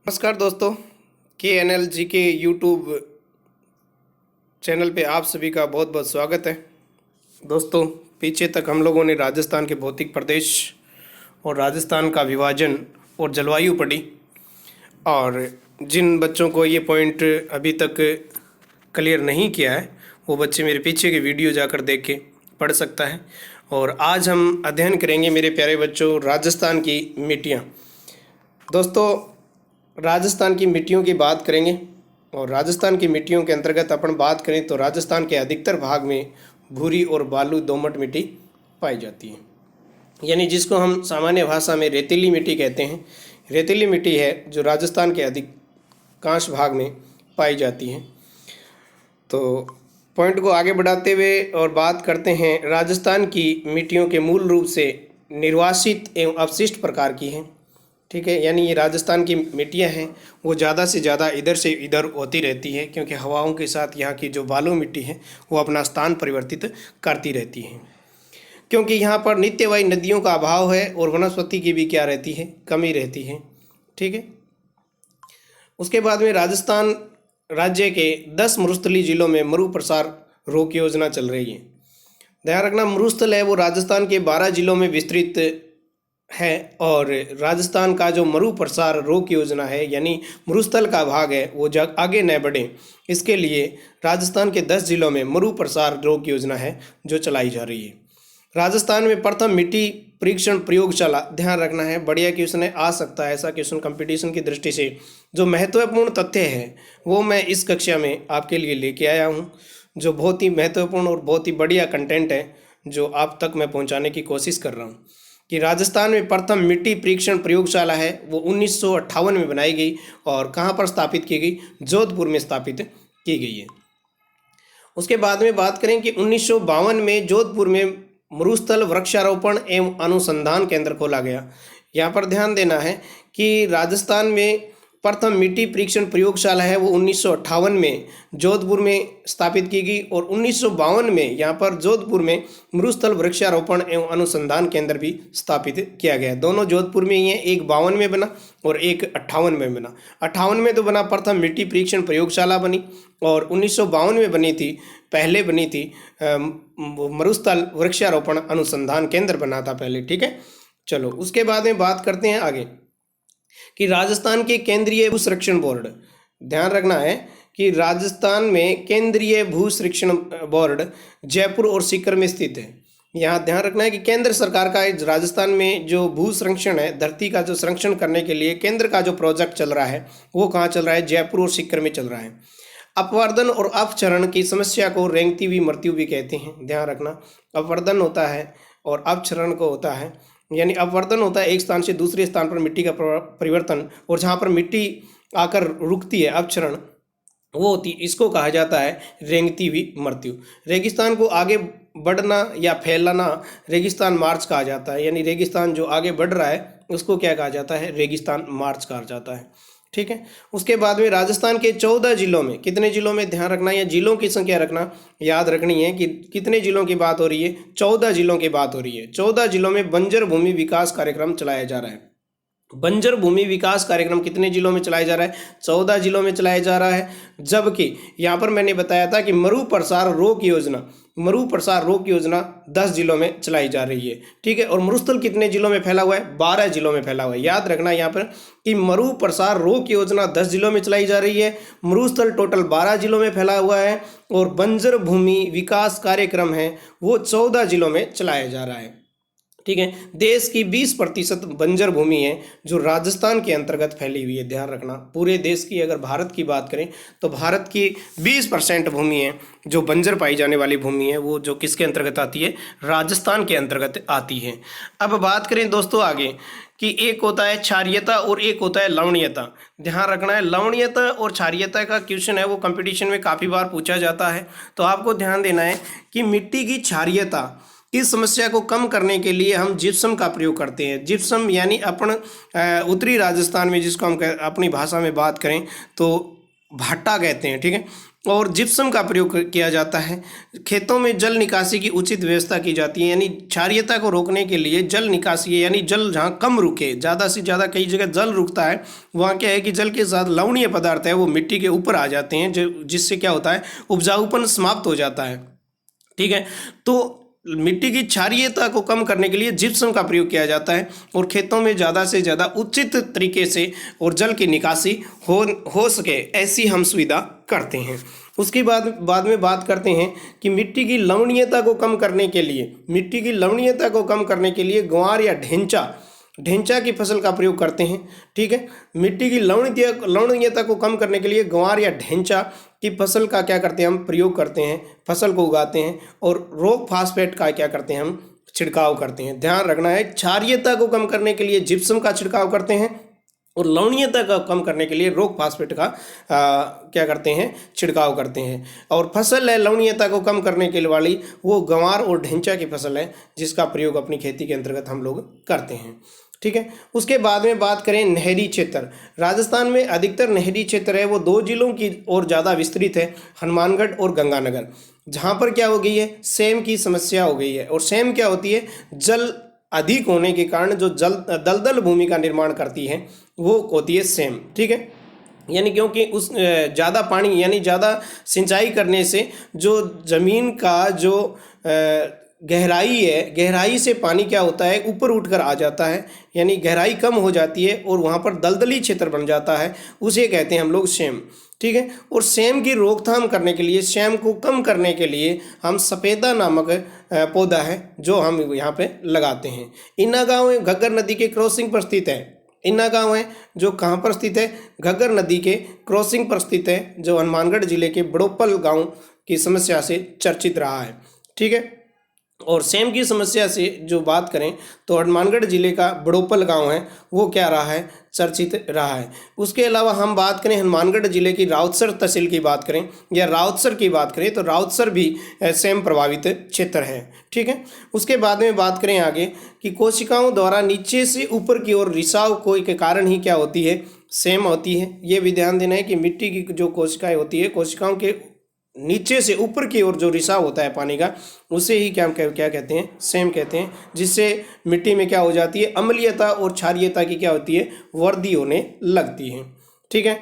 नमस्कार दोस्तों, KNL के यूट्यूब चैनल पे आप सभी का बहुत बहुत स्वागत है। दोस्तों, पीछे तक हम लोगों ने राजस्थान के भौतिक प्रदेश और राजस्थान का विभाजन और जलवायु पढ़ी, और जिन बच्चों को ये पॉइंट अभी तक क्लियर नहीं किया है वो बच्चे मेरे पीछे के वीडियो जाकर देख के पढ़ सकता है। और आज हम अध्ययन करेंगे मेरे प्यारे बच्चों राजस्थान की मिट्टियाँ। दोस्तों, राजस्थान की मिट्टियों की बात करेंगे और राजस्थान की मिट्टियों के अंतर्गत अपन बात करें तो राजस्थान के अधिकतर भाग में भूरी और बालू दोमट मिट्टी पाई जाती है, यानी जिसको हम सामान्य भाषा में रेतीली मिट्टी कहते हैं। रेतीली मिट्टी है जो राजस्थान के अधिकांश भाग में पाई जाती है। तो पॉइंट को आगे बढ़ाते हुए और बात करते हैं, राजस्थान की मिट्टियों के मूल रूप से निर्वासित एवं अवशिष्ट प्रकार की हैं। ठीक है, यानी ये राजस्थान की मिट्टियाँ हैं वो ज़्यादा से ज़्यादा इधर से इधर होती रहती है, क्योंकि हवाओं के साथ यहाँ की जो बालू मिट्टी है वो अपना स्थान परिवर्तित करती रहती है, क्योंकि यहाँ पर नित्यवाही नदियों का अभाव है और वनस्पति की भी क्या रहती है, कमी रहती है। ठीक है, उसके बाद में राजस्थान राज्य के 10 मरुस्थलीय जिलों में मरु प्रसार रोक योजना चल रही है। ध्यान रखना, मरुस्थल है वो राजस्थान के 12 जिलों में विस्तृत है, और राजस्थान का जो मरु प्रसार रोक योजना है यानी मरुस्थल का भाग है वो आगे न बढ़े, इसके लिए राजस्थान के 10 जिलों में मरु प्रसार रोक योजना है जो चलाई जा रही है। राजस्थान में प्रथम मिट्टी परीक्षण प्रयोगशाला, ध्यान रखना है, बढ़िया क्वेश्चन आ सकता है ऐसा क्वेश्चन कंपटीशन की दृष्टि से। जो महत्वपूर्ण तथ्य है वो मैं इस कक्षा में आपके लिए लेके आया हूँ, जो बहुत ही महत्वपूर्ण और बहुत ही बढ़िया कंटेंट है जो आप तक मैं पहुँचाने की कोशिश कर रहा हूँ। कि राजस्थान में प्रथम मिट्टी परीक्षण प्रयोगशाला है वो 1958 में बनाई गई और कहाँ पर स्थापित की गई, जोधपुर में स्थापित की गई है। उसके बाद में बात करें कि 1952 में जोधपुर में मरुस्थल वृक्षारोपण एवं अनुसंधान केंद्र खोला गया। यहाँ पर ध्यान देना है कि राजस्थान में प्रथम मिट्टी परीक्षण प्रयोगशाला है वो 1958 में जोधपुर में स्थापित की गई, और 1952 में यहाँ पर जोधपुर में मरुस्थल वृक्षारोपण एवं अनुसंधान केंद्र भी स्थापित किया गया। दोनों जोधपुर में ही हैं, एक 52 में बना और एक 58 में बना। 58 में तो बना प्रथम मिट्टी परीक्षण प्रयोगशाला बनी, और 1952 में बनी थी, पहले बनी थी मरुस्थल वृक्षारोपण अनुसंधान केंद्र बना था पहले। ठीक है, चलो उसके बाद में बात करते हैं आगे कि राजस्थान के केंद्रीय भू सर्वेक्षण बोर्ड, ध्यान रखना है कि राजस्थान में केंद्रीय भू सर्वेक्षण बोर्ड जयपुर और सीकर में स्थित है। यहाँ ध्यान रखना है कि केंद्र सरकार का राजस्थान में जो भू संरक्षण है, धरती का जो संरक्षण करने के लिए केंद्र का जो प्रोजेक्ट चल रहा है वो कहाँ चल रहा है, जयपुर और सीकर में चल रहा है। अपवर्दन और अपक्षरण की समस्या को रेंगती हुई मृत्यु भी कहते हैं। ध्यान रखना, अपवर्दन होता है और अपक्षरण को होता है, यानी अपवर्तन होता है एक स्थान से दूसरे स्थान पर मिट्टी का परिवर्तन, और जहाँ पर मिट्टी आकर रुकती है अपक्षरण वो होती, इसको कहा जाता है रेंगती हुई मृत्यु। रेगिस्तान को आगे बढ़ना या फैलाना रेगिस्तान मार्च कहा जाता है, यानी रेगिस्तान जो आगे बढ़ रहा है उसको क्या कहा जाता है, रेगिस्तान मार्च कहा जाता है। ठीक है, उसके बाद में राजस्थान के 14 जिलों में, कितने जिलों में, ध्यान रखना, या जिलों की संख्या रखना याद रखनी है कि कितने जिलों की बात हो रही है, 14 जिलों की बात हो रही है। 14 जिलों में बंजर भूमि विकास कार्यक्रम चलाया जा रहा है। बंजर भूमि विकास कार्यक्रम कितने जिलों में चलाया जा रहा है, 14 जिलों में चलाया जा रहा है। जबकि यहाँ पर मैंने बताया था कि मरु प्रसार रोक योजना, मरु प्रसार रोक योजना 10 जिलों में चलाई जा रही है। ठीक है, और मरुस्थल कितने जिलों में फैला हुआ है, 12 जिलों में फैला हुआ है। याद रखना यहाँ पर कि मरु प्रसार रोक योजना 10 जिलों में चलाई जा रही है, मरुस्थल टोटल 12 जिलों में फैला हुआ है, और बंजर भूमि विकास कार्यक्रम है वो 14 जिलों में चलाया जा रहा है। ठीक है, देश की 20% बंजर भूमि है जो राजस्थान के अंतर्गत फैली हुई है। ध्यान रखना, पूरे देश की अगर भारत की बात करें तो भारत की 20% भूमि है जो बंजर पाई जाने वाली भूमि है, वो जो किसके अंतर्गत आती है, राजस्थान के अंतर्गत आती है। अब बात करें दोस्तों आगे कि एक होता है क्षारीयता और एक होता है लवणीयता। ध्यान रखना है, लवणीयता और क्षारीयता का क्वेश्चन है वो कंपटीशन में काफ़ी बार पूछा जाता है, तो आपको ध्यान देना है कि मिट्टी की क्षारीयता इस समस्या को कम करने के लिए हम जिप्सम का प्रयोग करते हैं। जिप्सम यानी अपन उत्तरी राजस्थान में जिसको हम अपनी भाषा में बात करें तो भाटा कहते हैं। ठीक है, और जिप्सम का प्रयोग किया जाता है। खेतों में जल निकासी की उचित व्यवस्था की जाती है, यानी क्षारीयता को रोकने के लिए जल निकासी, यानी जल जहाँ कम रुके, ज़्यादा से ज़्यादा कई जगह जल रुकता है, वहाँ क्या है कि जल के साथ लवणीय पदार्थ है वो मिट्टी के ऊपर आ जाते हैं, जिससे क्या होता है, उपजाऊपन समाप्त हो जाता है। ठीक है, तो मिट्टी की क्षारीयता को कम करने के लिए जिप्सम का प्रयोग किया जाता है और खेतों में ज़्यादा से ज़्यादा उचित तरीके से और जल की निकासी हो सके, ऐसी हम सुविधा करते हैं। उसके बाद में बात करते हैं कि मिट्टी की लवणीयता को कम करने के लिए ग्वार या ढेंचा की फसल का प्रयोग करते हैं। ठीक है, मिट्टी की लवणीयता को कम करने के लिए ग्वार या ढेंचा की फसल का क्या करते हैं, हम प्रयोग करते हैं, फसल को उगाते हैं और रोक फास्फेट का क्या करते हैं, हम छिड़काव करते हैं। ध्यान रखना है, क्षारीयता को कम करने के लिए जिप्सम का छिड़काव करते हैं और लवणीयता का कम करने के लिए रोक फास्फेट का क्या करते हैं, छिड़काव करते हैं। और फसल है लवणीयता को कम करने के लिए वाली, वो गंवार और ढेंचा की फसल है, जिसका प्रयोग अपनी खेती के अंतर्गत हम लोग करते हैं। ठीक है, उसके बाद में बात करें नहरी क्षेत्र। राजस्थान में अधिकतर नहरी क्षेत्र है वो 2 जिलों की ओर ज़्यादा विस्तृत है, हनुमानगढ़ और गंगानगर, जहाँ पर क्या हो गई है, सेम की समस्या हो गई है। और सेम क्या होती है, जल अधिक होने के कारण जो दलदल भूमि का निर्माण करती है वो होती है सेम। ठीक है, यानी क्योंकि उस ज़्यादा पानी यानी ज़्यादा सिंचाई करने से जो ज़मीन का जो गहराई है, गहराई से पानी क्या होता है, ऊपर उठकर आ जाता है, यानी गहराई कम हो जाती है और वहाँ पर दलदली क्षेत्र बन जाता है, उसे कहते हैं हम लोग सेम। ठीक है, और सेम की रोकथाम करने के लिए, सेम को कम करने के लिए हम सफ़ेदा नामक पौधा है जो हम यहाँ पे लगाते हैं। इन्ना गाँव घग्गर नदी के क्रॉसिंग पर स्थित है। इन्ना गाँव है जो कहाँ पर स्थित है, घग्गर नदी के क्रॉसिंग पर स्थित है, जो हनुमानगढ़ जिले के बड़ोपल गाँव की समस्या से चर्चित रहा है। ठीक है, और सेम की समस्या से जो बात करें तो हनुमानगढ़ जिले का बड़ोपल गांव है वो क्या रहा है, चर्चित रहा है। उसके अलावा हम बात करें हनुमानगढ़ जिले की राउतसर तहसील की बात करें या राउतसर की बात करें तो राउतसर भी सेम प्रभावित क्षेत्र है। ठीक है, उसके बाद में बात करें आगे कि कोशिकाओं द्वारा नीचे से ऊपर की ओर रिसाव को के कारण ही क्या होती है, सेम होती है। ये भी ध्यान देना है कि मिट्टी की जो कोशिकाएँ होती है, कोशिकाओं के नीचे से ऊपर की ओर जो रिसाव होता है पानी का, उसे ही क्या कहते हैं, सेम कहते हैं, जिससे मिट्टी में क्या हो जाती है, अम्लीयता और क्षारीयता की क्या होती है, वृद्धि होने लगती है। ठीक है,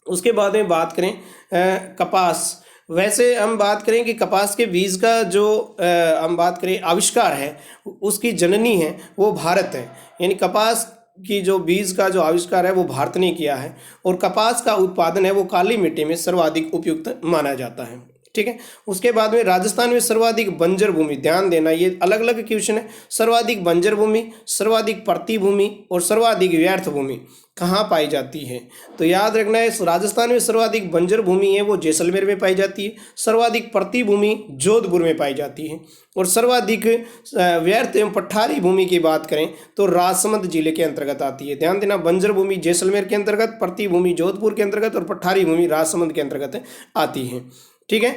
उसके बाद में बात करें कपास। वैसे हम बात करें कि कपास के बीज का जो हम बात करें आविष्कार है, उसकी जननी है वो भारत है, यानी कपास की जो बीज का जो आविष्कार है वो भारत ने किया है और कपास का उत्पादन है वो काली मिट्टी में सर्वाधिक उपयुक्त माना जाता है। ठीक है, उसके बाद में राजस्थान में सर्वाधिक बंजर भूमि, ध्यान देना ये अलग अलग क्वेश्चन है, सर्वाधिक बंजर भूमि, सर्वाधिक परती भूमि और सर्वाधिक व्यर्थ भूमि कहाँ पाई जाती है। तो याद रखना है, राजस्थान में सर्वाधिक बंजर भूमि है वो जैसलमेर में पाई जाती है, सर्वाधिक परती भूमि जोधपुर में पाई जाती है और सर्वाधिक व्यर्थ एवं पठारी भूमि की बात करें तो राजसमंद जिले के अंतर्गत आती है। ध्यान देना, बंजर भूमि जैसलमेर के अंतर्गत, परती भूमि जोधपुर के अंतर्गत और पठारी भूमि राजसमंद के अंतर्गत आती है। ठीक है,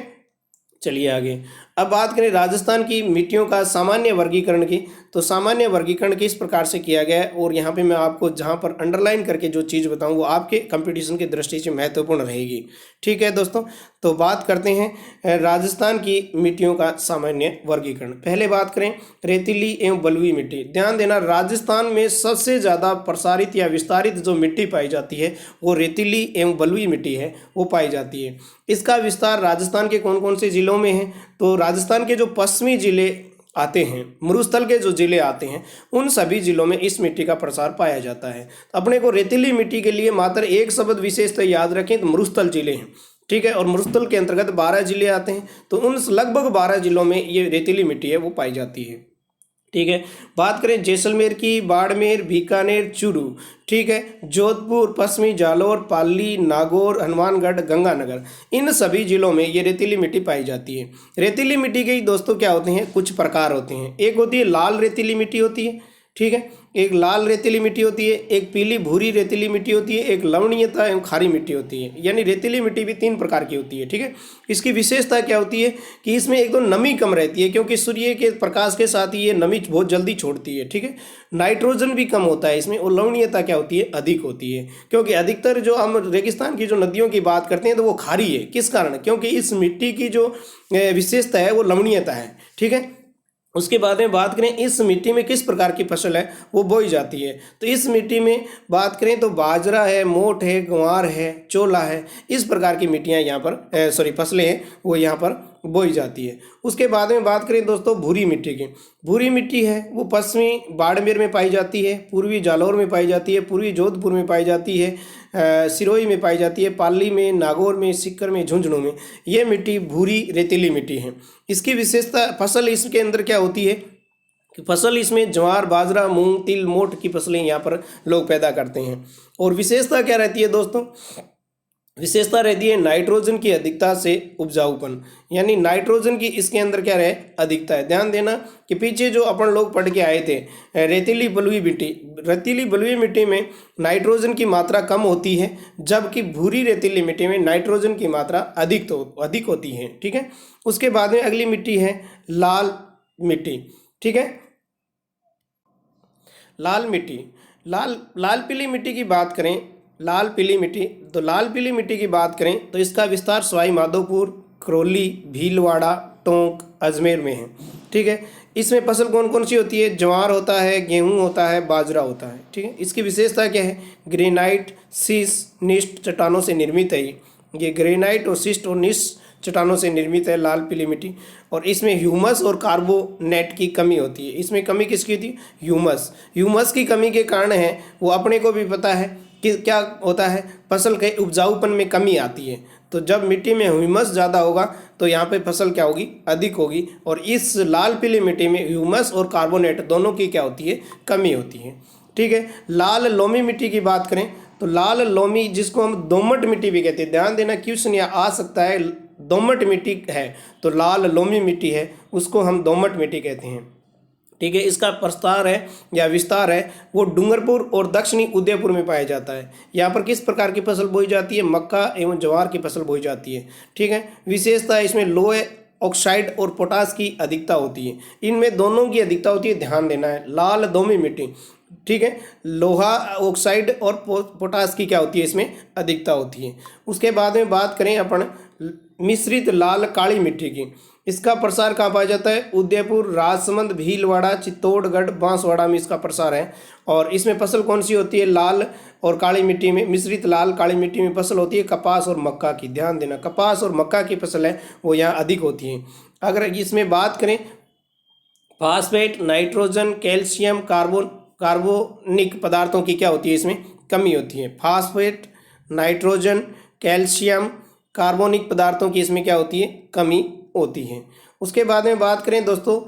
चलिए आगे अब बात करें राजस्थान की मिट्टियों का सामान्य वर्गीकरण की। तो सामान्य वर्गीकरण किस प्रकार से किया गया है, और यहाँ पे मैं आपको जहाँ पर अंडरलाइन करके जो चीज़ बताऊँ वो आपके कंपटीशन की दृष्टि से महत्वपूर्ण रहेगी। ठीक है दोस्तों, तो बात करते हैं राजस्थान की मिट्टियों का सामान्य वर्गीकरण। पहले बात करें रेतीली एवं बलुई मिट्टी। ध्यान देना, राजस्थान में सबसे ज़्यादा प्रसारित या विस्तारित जो मिट्टी पाई जाती है वो रेतीली एवं बलुई मिट्टी है, वो पाई जाती है। इसका विस्तार राजस्थान के कौन कौन से ज़िलों में है, तो राजस्थान के जो पश्चिमी ज़िले आते हैं, मरुस्थल के जो ज़िले आते हैं, उन सभी ज़िलों में इस मिट्टी का प्रसार पाया जाता है। अपने को रेतीली मिट्टी के लिए मात्र एक शब्द विशेषता याद रखें तो मरुस्थल ज़िले हैं। ठीक है, और मरुस्थल के अंतर्गत 12 ज़िले आते हैं, तो उन लगभग 12 ज़िलों में ये रेतीली मिट्टी है वो पाई जाती है। ठीक है, बात करें जैसलमेर की, बाड़मेर, बीकानेर, चूरू, ठीक है, जोधपुर, पश्चिमी जालौर, पाली, नागौर, हनुमानगढ़, गंगानगर, इन सभी जिलों में ये रेतीली मिट्टी पाई जाती है। रेतीली मिट्टी के दोस्तों क्या होते हैं, कुछ प्रकार होते हैं। एक होती है लाल रेतीली मिट्टी होती है, ठीक है। एक लाल रेतीली मिट्टी होती है, एक पीली भूरी रेतीली मिट्टी होती है, एक लवणीयता एवं खारी मिट्टी होती है। यानी रेतीली मिट्टी भी 3 प्रकार की होती है, ठीक है। इसकी विशेषता क्या होती है कि इसमें एक तो नमी कम रहती है, क्योंकि सूर्य के प्रकाश के साथ ही ये नमी बहुत जल्दी छोड़ती है, ठीक है। नाइट्रोजन भी कम होता है इसमें, और लवणीयता क्या होती है, अधिक होती है। क्योंकि अधिकतर जो हम रेगिस्तान की जो नदियों की बात करते हैं तो वो खारी है। किस कारण? क्योंकि इस मिट्टी की जो विशेषता है वो लवणीयता है, ठीक है। उसके बाद में बात करें इस मिट्टी में किस प्रकार की फसल है वो बोई जाती है, तो इस मिट्टी में बात करें तो बाजरा है, मोठ है, ग्वार है, चोला है, इस प्रकार की मिट्टियाँ यहाँ पर फसलें हैं वो यहाँ पर बोई जाती है। उसके बाद में बात करें दोस्तों भूरी मिट्टी की। भूरी मिट्टी है वो पश्चिमी बाड़मेर में पाई जाती है, पूर्वी जालौर में पाई जाती है, पूर्वी जोधपुर में पाई जाती है, सिरोही में पाई जाती है, पाली में, नागौर में, सीकर में, झुंझुनू में। ये मिट्टी भूरी रेतीली मिट्टी है। इसकी विशेषता फसल इसके अंदर क्या होती है कि फसल इसमें ज्वार, बाजरा, मूंग, तिल, मोठ की फसलें यहाँ पर लोग पैदा करते हैं। और विशेषता क्या रहती है दोस्तों? विशेषता रहती है नाइट्रोजन की अधिकता से उपजाऊपन। यानी नाइट्रोजन की इसके अंदर क्या रहे, अधिकता है। ध्यान देना कि पीछे जो अपन लोग पढ़ के आए थे रेतीली बलुई मिट्टी, रेतीली बलुई मिट्टी में नाइट्रोजन की मात्रा कम होती है, जबकि भूरी रेतीली मिट्टी में नाइट्रोजन की मात्रा अधिक होती है, ठीक है। उसके बाद में अगली मिट्टी है लाल मिट्टी, ठीक है। लाल मिट्टी, लाल पीली मिट्टी की बात करें, लाल पीली मिट्टी, तो लाल पीली मिट्टी की बात करें तो इसका विस्तार सवाई माधोपुर, करौली, भीलवाड़ा, टोंक, अजमेर में है, ठीक है। इसमें फसल कौन कौन सी होती है? ज्वार होता है, गेहूं होता है, बाजरा होता है, ठीक है। इसकी विशेषता क्या है? ग्रेनाइट, शिस्ट चट्टानों से निर्मित है। ये ग्रेनाइट और शिस्ट और निस्ट चट्टानों से निर्मित है लाल पीली मिट्टी। और इसमें ह्यूमस और कार्बोनेट की कमी होती है। इसमें कमी किसकी होती है? ह्यूमस की कमी के कारण है वो अपने को भी पता है कि क्या होता है, फसल के उपजाऊपन में कमी आती है। तो जब मिट्टी में ह्यूमस ज़्यादा होगा तो यहाँ पे फसल क्या होगी? अधिक होगी। और इस लाल पीली मिट्टी में ह्यूमस और कार्बोनेट दोनों की क्या होती है? कमी होती है, ठीक है। लाल लोमी मिट्टी की बात करें तो लाल लोमी, जिसको हम दोमट मिट्टी भी कहते हैं, ध्यान देना क्वेश्चन यहाँ आ सकता है, दोमट मिट्टी है तो लाल लोमी मिट्टी है उसको हम दोमट मिट्टी कहते हैं, ठीक है। इसका प्रस्तार है या विस्तार है वो डूंगरपुर और दक्षिणी उदयपुर में पाया जाता है। यहाँ पर किस प्रकार की फसल बोई जाती है? मक्का एवं ज्वार की फसल बोई जाती है, ठीक है। विशेषता इसमें लोहे ऑक्साइड और पोटास की अधिकता होती है। इनमें दोनों की अधिकता होती है, ध्यान देना है। लाल दोमी मिट्टी, ठीक है, लोहा ऑक्साइड और पोटास की क्या होती है? इसमें अधिकता होती है। उसके बाद में बात करें अपन मिश्रित लाल काली मिट्टी की। इसका प्रसार कहाँ पाया जाता है? उदयपुर, राजसमंद, भीलवाड़ा, चित्तौड़गढ़, बांसवाड़ा में इसका प्रसार है। और इसमें फसल कौन सी होती है? लाल और काली मिट्टी में, मिश्रित लाल काली मिट्टी में फसल होती है कपास और मक्का की। ध्यान देना, कपास और मक्का की फसल है वो यहाँ अधिक होती है। अगर इसमें बात करें फास्फेट, नाइट्रोजन, कैल्शियम, कार्बोनिक पदार्थों की क्या होती है? इसमें कमी होती है। फास्फेट, नाइट्रोजन, कैल्शियम, कार्बोनिक पदार्थों की इसमें क्या होती है? कमी होती है। उसके बाद में बात करें दोस्तों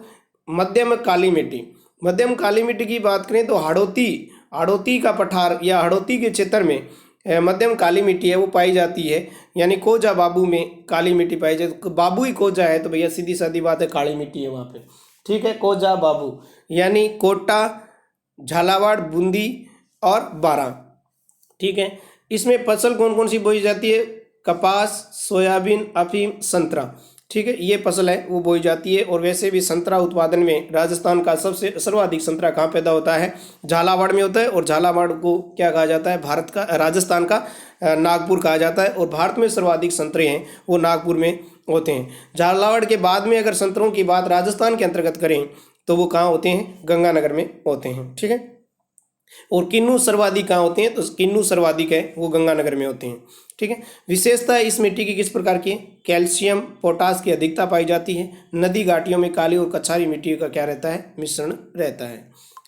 मध्यम काली मिट्टी। मध्यम काली मिट्टी की बात करें तो हाड़ौती का पठार या हाड़ौती के क्षेत्र में मध्यम काली मिट्टी है वो पाई जाती है। यानी कोजा बाबू में काली मिट्टी पाई जाती है। बाबू ही कोजा है तो भैया सीधी सादी बात है काली मिट्टी है वहाँ पे, ठीक है। कोजा बाबू यानी कोटा, झालावाड़, बूंदी और बारां, ठीक है। इसमें फसल कौन कौन सी बोई जाती है? कपास, सोयाबीन, अफीम, संतरा, ठीक है, ये फसल है वो बोई जाती है। और वैसे भी संतरा उत्पादन में राजस्थान का सबसे सर्वाधिक संतरा कहाँ पैदा होता है? झालावाड़ में होता है। और झालावाड़ को क्या कहा जाता है? भारत का, राजस्थान का नागपुर कहा जाता है। और भारत में सर्वाधिक संतरे हैं वो नागपुर में होते हैं। झालावाड़ के बाद में अगर संतरों की बात राजस्थान के अंतर्गत करें तो वो कहाँ होते हैं? गंगानगर में होते हैं, ठीक है। और किन्नू सर्वाधिक कहाँ होते हैं? तो किन्नू सर्वाधिक है वो गंगानगर में होते हैं, ठीक है। विशेषता इस मिट्टी की किस प्रकार की है? कैल्शियम, पोटास की अधिकता पाई जाती है। नदी घाटियों में काली और कछारी मिट्टी का क्या रहता है? मिश्रण रहता है,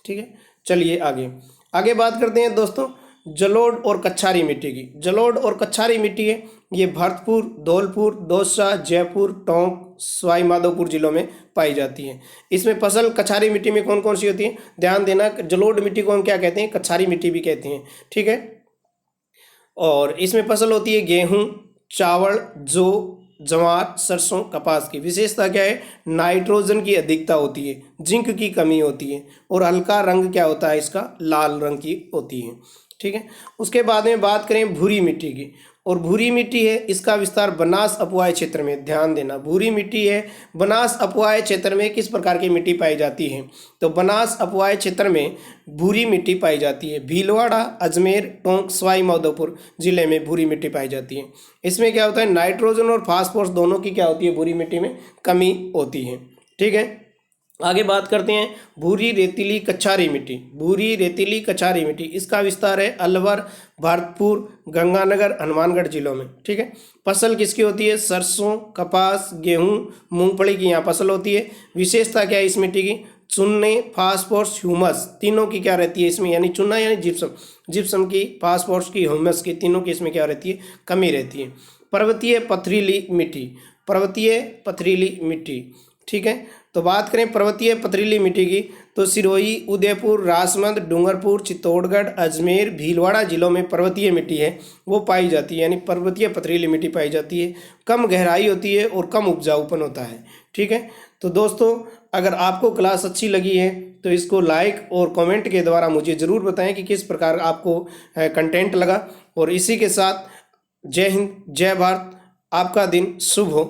ठीक है। चलिए आगे बात करते हैं दोस्तों जलोढ़ और कछारी मिट्टी की। जलोढ़ और कछारी मिट्टी है ये भरतपुर, धौलपुर, दौसा, जयपुर, टोंक, सवाई माधोपुर जिलों में पाई जाती है। इसमें फसल कछारी मिट्टी में कौन कौन सी होती है? ध्यान देना, जलोढ़ मिट्टी को हम क्या कहते हैं? कछारी मिट्टी भी कहते हैं, ठीक है। और इसमें फसल होती है गेहूं, चावल, जौ, ज्वार, सरसों, कपास की विशेषता क्या है? नाइट्रोजन की अधिकता होती है, जिंक की कमी होती है और हल्का रंग क्या होता है इसका? लाल रंग की होती है। ठीक है। उसके बाद में बात करें भूरी मिट्टी की, और भूरी मिट्टी है इसका विस्तार बनास अपवाय क्षेत्र में, ध्यान देना भूरी मिट्टी है बनास अपवाय क्षेत्र में किस प्रकार की मिट्टी पाई जाती है? तो बनास अपवाय क्षेत्र में भूरी मिट्टी पाई जाती है। भीलवाड़ा, अजमेर, टोंक, सवाई माधोपुर जिले में भूरी मिट्टी पाई जाती है। इसमें क्या होता है? नाइट्रोजन और फास्फोरस दोनों की क्या होती है? भूरी मिट्टी में कमी होती है। ठीक है। आगे बात करते हैं भूरी रेतीली कछारी मिट्टी। भूरी रेतीली कछारी मिट्टी इसका विस्तार है अलवर, भरतपुर, गंगानगर, हनुमानगढ़ जिलों में। ठीक है। फसल किसकी होती है? सरसों, कपास, गेहूं, मूंगफली की यहाँ फसल होती है। विशेषता क्या है इस मिट्टी की? चूने, फास्फोरस, ह्यूमस तीनों की क्या रहती है इसमें? यानी चूना यानी जिप्सम, जिप्सम की, फास्फोरस की, ह्यूमस की, तीनों की इसमें क्या रहती है? कमी रहती है। पर्वतीय पथरीली मिट्टी, पर्वतीय पथरीली मिट्टी। ठीक है। तो बात करें पर्वतीय पथरीली मिट्टी की, तो सिरोही, उदयपुर, राजसमंद, डूंगरपुर, चित्तौड़गढ़, अजमेर, भीलवाड़ा जिलों में पर्वतीय मिट्टी है वो पाई जाती है, यानी पर्वतीय पथरीली मिट्टी पाई जाती है। कम गहराई होती है और कम उपजाऊपन होता है। ठीक है। तो दोस्तों, अगर आपको क्लास अच्छी लगी है तो इसको लाइक और कमेंट के द्वारा मुझे ज़रूर बताएं कि किस प्रकार आपको कंटेंट लगा। और इसी के साथ जय हिंद, जय भारत, आपका दिन शुभ हो।